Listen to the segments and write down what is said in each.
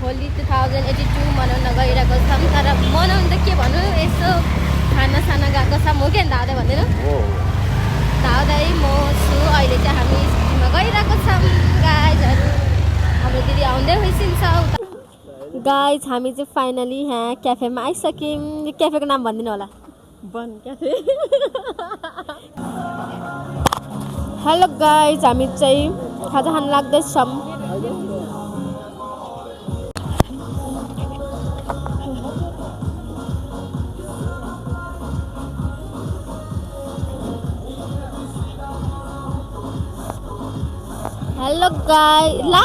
होली 2082 मनाउन गइरहेको छौँ। तर मनाउनु त के भन्नु, यसो खानासाना गएको छौँ हो कि धाउँदै भन्दैन धाउँदै म छु। अहिले चाहिँ हामी स्कुलमा गइरहेको छौँ गाइजहरू। हाम्रो दिदी आउँदै होइसिन्छ। गाइज हामी चाहिँ फाइनली यहाँ क्याफेमा आइसक्यौँ। क्याफेको नाम भनिदिनु होला। बन क्याफे। हेलो गाइज, हामी चाहिँ खाजा खान लाग्दैछौँ। हेलो गाइज ला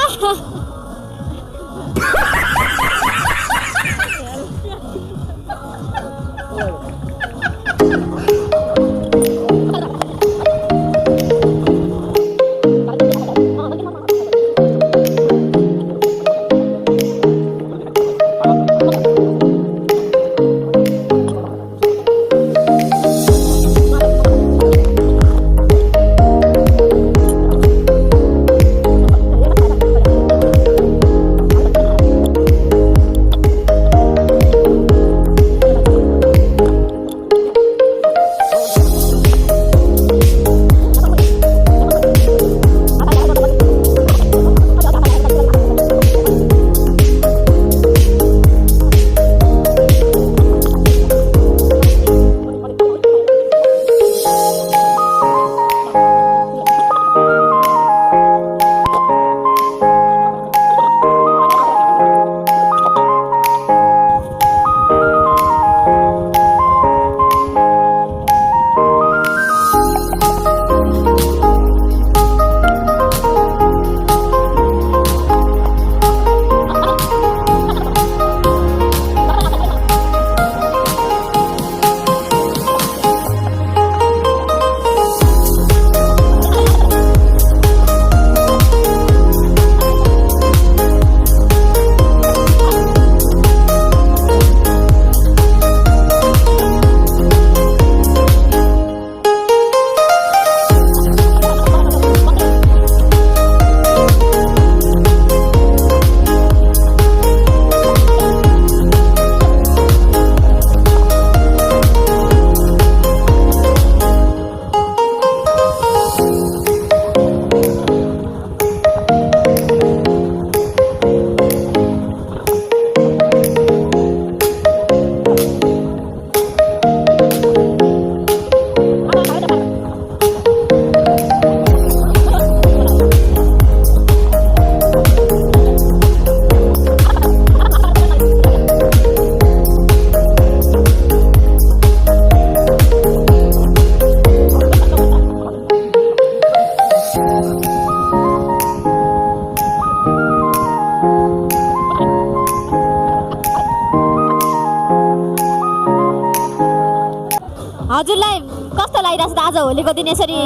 हजुरलाई कस्तो लागिरहेछ आज होलीको दिन यसरी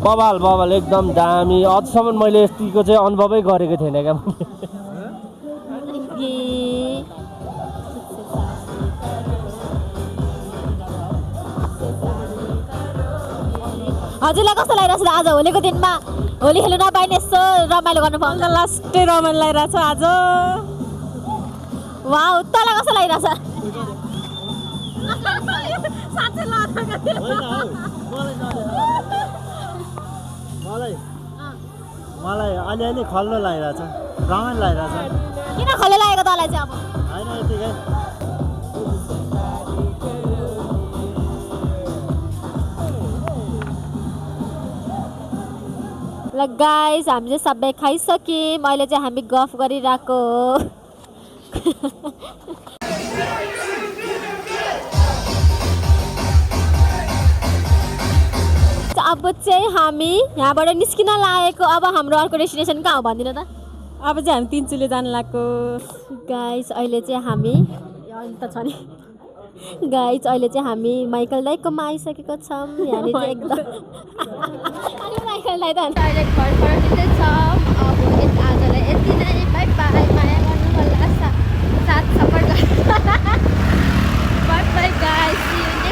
बबाल बबाल एकदम दामी। अझसम्म मैले यतिको चाहिँ अनुभवै गरेको थिएन क्या। हजुरलाई कस्तो लागिरहेछ आज होलीको दिनमा होली खेल्नु नपाइने यस्तो रमाइलो गर्नु पाउँछ? लास्टै रमाइलो लागिरहेछ आज। वाउ, तँलाई कस्तो लागिरहेछ? मलाई अलिअलि खल्लो लागिरहेछ, रमाइलो लागिरहेछ। किन खल्लो लागेको तँलाई चाहिँ? अब होइन यतिकै ल गाइस, हामी चाहिँ सबै खाइसक्यौँ। अहिले चाहिँ हामी गफ गरिरहेको हो। अब चाहिँ हामी यहाँबाट निस्किन लागेको। अब हाम्रो अर्को डेस्टिनेसन कहाँ हो भनिदिनु त? अब चाहिँ हामी तिनचुले जान लाग्यो। गाइस अहिले चाहिँ हामी त छ नि गाइस अहिले चाहिँ हामी माइकल दाइकोमा आइसकेको छौँ। यहाँनिर चाहिँ एकदम अनि माइकल दाइ त अहिले घर फर्किँदैछौँ। अब आजलाई यति नै, बाई बाई। माया गर्नु होला, साथ सपोर्ट गर्नु। By by guys.